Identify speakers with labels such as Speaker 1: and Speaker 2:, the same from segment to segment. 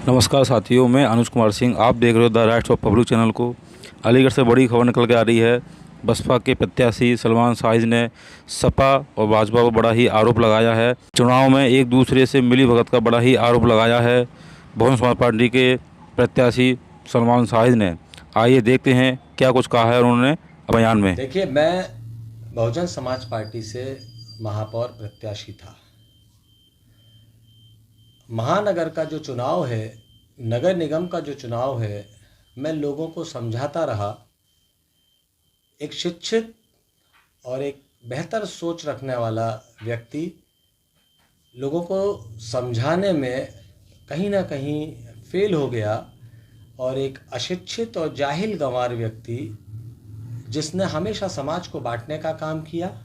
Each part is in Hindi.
Speaker 1: नमस्कार साथियों, मैं अनुज कुमार सिंह। आप देख रहे हो the rights of public channel को। अलीगढ़ से बड़ी खबर निकल के आ रही है। बसपा के प्रत्याशी सलमान साहिद ने सपा और भाजपा पर बड़ा ही आरोप लगाया है। चुनाव में एक दूसरे से मिली भगत का बड़ा ही आरोप लगाया है बहुजन समाज पार्टी के प्रत्याशी सलमान साहिद ने। आइए देखते हैं क्या कुछ कहा है उन्होंने बयान में।
Speaker 2: देखिए, मैं बहुजन समाज पार्टी से महापौर प्रत्याशी था। महानगर का जो चुनाव है, नगर निगम का जो चुनाव है, मैं लोगों को समझाता रहा। एक शिक्षित और एक बेहतर सोच रखने वाला व्यक्ति लोगों को समझाने में कहीं ना कहीं फेल हो गया, और एक अशिक्षित और जाहिल गंवार व्यक्ति जिसने हमेशा समाज को बांटने का काम किया,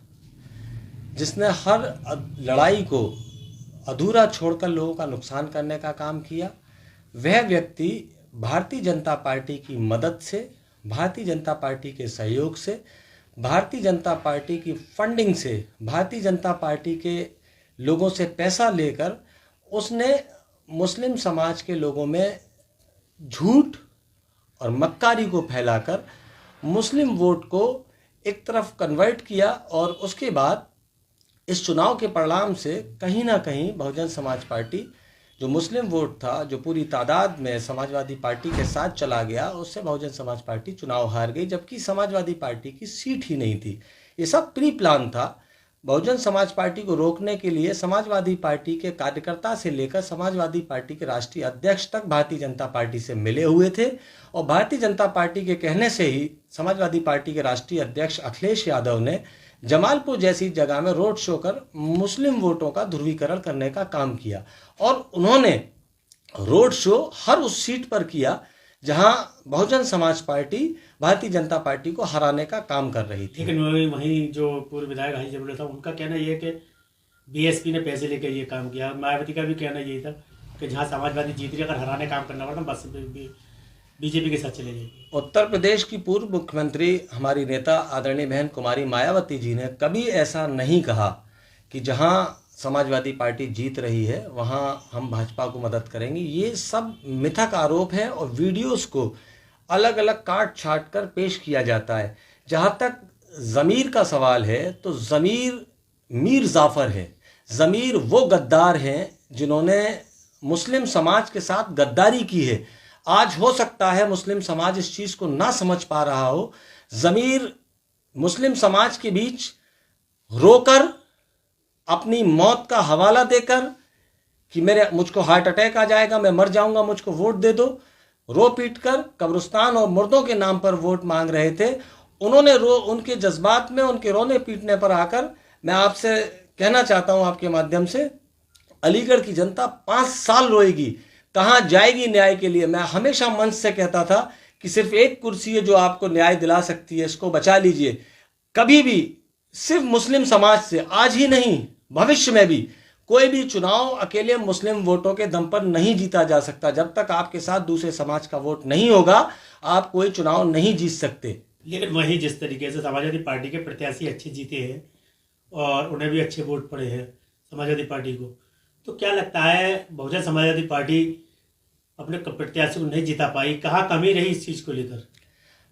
Speaker 2: जिसने हर लड़ाई को अधूरा छोड़कर लोगों का नुकसान करने का काम किया, वह व्यक्ति भारतीय जनता पार्टी की मदद से, भारतीय जनता पार्टी के सहयोग से, भारतीय जनता पार्टी की फंडिंग से, भारतीय जनता पार्टी के लोगों से पैसा लेकर उसने मुस्लिम समाज के लोगों में झूठ और मक्कारी को फैलाकर मुस्लिम वोट को एक तरफ कन्वर्ट किया। और उसके बाद इस चुनाव के परिणाम से कहीं ना कहीं बहुजन समाज पार्टी, जो मुस्लिम वोट था, जो पूरी तादाद में समाजवादी पार्टी के साथ चला गया, उससे बहुजन समाज पार्टी चुनाव हार गई, जबकि समाजवादी पार्टी की सीट ही नहीं थी। ये सब प्री प्लान था। बहुजन समाज पार्टी को रोकने के लिए समाजवादी पार्टी के कार्यकर्ता से लेकर समाजवादी पार्टी के राष्ट्रीय अध्यक्ष तक भारतीय जनता पार्टी से मिले हुए थे, और भारतीय जनता पार्टी के कहने से ही समाजवादी पार्टी के राष्ट्रीय अध्यक्ष अखिलेश यादव ने जमालपुर जैसी जगह में रोड शो कर मुस्लिम वोटों का ध्रुवीकरण करने का काम किया। और उन्होंने रोड शो हर उस सीट पर किया जहां बहुजन समाज पार्टी भारतीय जनता पार्टी को हराने का काम कर रही थी।
Speaker 3: लेकिन वहीं जो पूर्व विधायक हाजी जबरुल्ला था, उनका कहना ये है कि बीएसपी ने पैसे लेकर ये काम किया। मायावती का भी कहना यही था कि जहां समाजवादी जीत रही, अगर हराने काम करना पड़ता बस बीजेपी के साथ चले जाएगी।
Speaker 2: उत्तर प्रदेश की पूर्व मुख्यमंत्री, हमारी नेता आदरणीय बहन कुमारी मायावती जी ने कभी ऐसा नहीं कहा कि जहां समाजवादी पार्टी जीत रही है वहां हम भाजपा को मदद करेंगे। ये सब मिथक आरोप है और वीडियोस को अलग अलग काट छाट कर पेश किया जाता है। जहां तक ज़मीर का सवाल है तो ज़मीर मीर जाफ़र है। ज़मीर वो गद्दार हैं जिन्होंने मुस्लिम समाज के साथ गद्दारी की है। आज हो सकता है मुस्लिम समाज इस चीज़ को ना समझ पा रहा हो। ज़मीर मुस्लिम समाज के बीच रोकर, अपनी मौत का हवाला देकर कि मुझको हार्ट अटैक आ जाएगा, मैं मर जाऊंगा, मुझको वोट दे दो, रो पीट कर कब्रिस्तान और मुर्दों के नाम पर वोट मांग रहे थे। उन्होंने उनके जज्बात में, उनके रोने पीटने पर आकर मैं आपसे कहना चाहता हूं आपके माध्यम से, अलीगढ़ की जनता 5 साल रोएगी, कहाँ जाएगी न्याय के लिए। मैं हमेशा मंच से कहता था कि सिर्फ एक कुर्सी है जो आपको न्याय दिला सकती है, इसको बचा लीजिए। कभी भी सिर्फ मुस्लिम समाज से, आज ही नहीं भविष्य में भी, कोई भी चुनाव अकेले मुस्लिम वोटों के दम पर नहीं जीता जा सकता। जब तक आपके साथ दूसरे समाज का वोट नहीं होगा, आप कोई चुनाव नहीं जीत सकते।
Speaker 3: लेकिन वही जिस तरीके से समाजवादी पार्टी के प्रत्याशी अच्छे जीते हैं और उन्हें भी अच्छे वोट पड़े हैं समाजवादी पार्टी को, तो क्या लगता है बहुजन समाजवादी पार्टी अपने प्रत्याशी को नहीं जिता पाई? कहाँ कमी रही इस चीज को लेकर?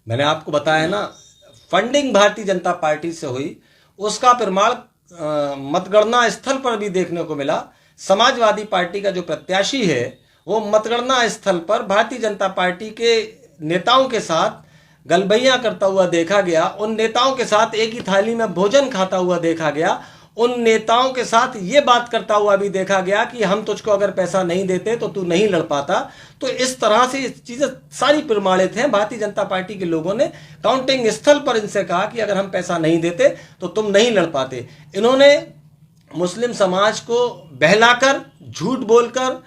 Speaker 2: मैंने आपको बताया ना, फंडिंग भारतीय जनता पार्टी से हुई, उसका प्रमाण मतगणना स्थल पर भी देखने को मिला। समाजवादी पार्टी का जो प्रत्याशी है वो मतगणना स्थल पर भारतीय जनता पार्टी के नेताओं के साथ गलबैयां करता हुआ देखा गया। उन नेताओं के साथ एक ही थाली में भोजन खाता हुआ देखा गया। उन नेताओं के साथ ये बात करता हुआ भी देखा गया कि हम तुझको अगर पैसा नहीं देते तो तू नहीं लड़ पाता। तो इस तरह से ये चीजें सारी प्रमाणित हैं। भारतीय जनता पार्टी के लोगों ने काउंटिंग स्थल पर इनसे कहा कि अगर हम पैसा नहीं देते तो तुम नहीं लड़ पाते। इन्होंने मुस्लिम समाज को बहलाकर, झूठ बोलकर,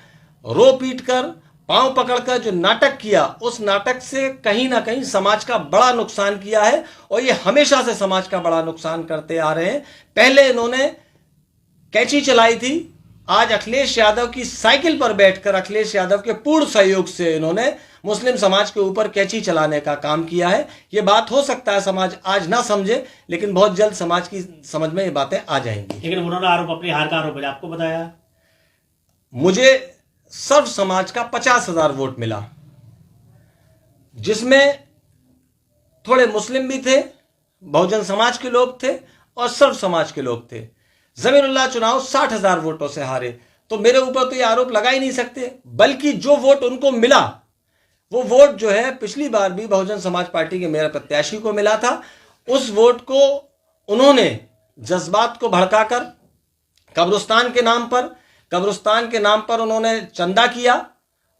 Speaker 2: रो पीट कर, पांव पकड़कर जो नाटक किया, उस नाटक से कहीं ना कहीं समाज का बड़ा नुकसान किया है, और ये हमेशा से समाज का बड़ा नुकसान करते आ रहे हैं। पहले इन्होंने कैंची चलाई थी, आज अखिलेश यादव की साइकिल पर बैठकर अखिलेश यादव के पूर्ण सहयोग से इन्होंने मुस्लिम समाज के ऊपर कैंची चलाने का काम किया है। ये बात हो सकता है समाज आज ना समझे, लेकिन बहुत जल्द समाज की समझ में ये बातें आ जाएंगी।
Speaker 3: लेकिन उन्होंने आरोप, अपनी हार का आरोप आपको बताया।
Speaker 2: मुझे सर्व समाज का 50,000 वोट मिला, जिसमें थोड़े मुस्लिम भी थे, बहुजन समाज के लोग थे और सर्व समाज के लोग थे। जमीरुल्लाह चुनाव 60,000 वोटों से हारे। तो मेरे ऊपर तो ये आरोप लगा ही नहीं सकते, बल्कि जो वोट उनको मिला वो वोट जो है पिछली बार भी बहुजन समाज पार्टी के मेयर प्रत्याशी को मिला था। उस वोट को उन्होंने जज्बात को भड़काकर कब्रिस्तान के नाम पर उन्होंने चंदा किया।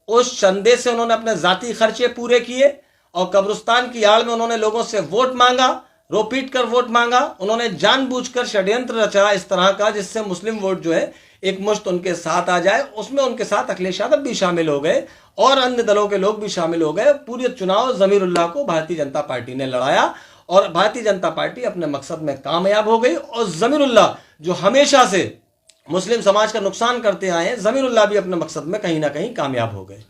Speaker 2: उस चंदे से उन्होंने अपने जाती खर्चे पूरे किए और कब्रिस्तान की आड़ में उन्होंने लोगों से वोट मांगा, रो पीट कर वोट मांगा। उन्होंने जानबूझकर षड्यंत्र रचा इस तरह का, जिससे मुस्लिम वोट जो है एक मुश्त उनके साथ आ जाए। उसमें उनके साथ अखिलेश यादव भी शामिल हो गए और अन्य दलों के लोग भी शामिल हो गए। पूरे चुनाव जमीरुल्लाह को भारतीय जनता पार्टी ने लड़ाया और भारतीय जनता पार्टी अपने मकसद में कामयाब हो गई। और जमीरुल्लाह जो हमेशा से मुस्लिम समाज का नुकसान करते आए हैं, जमीरुल्लाह भी अपने मकसद में कहीं ना कहीं कामयाब हो गए।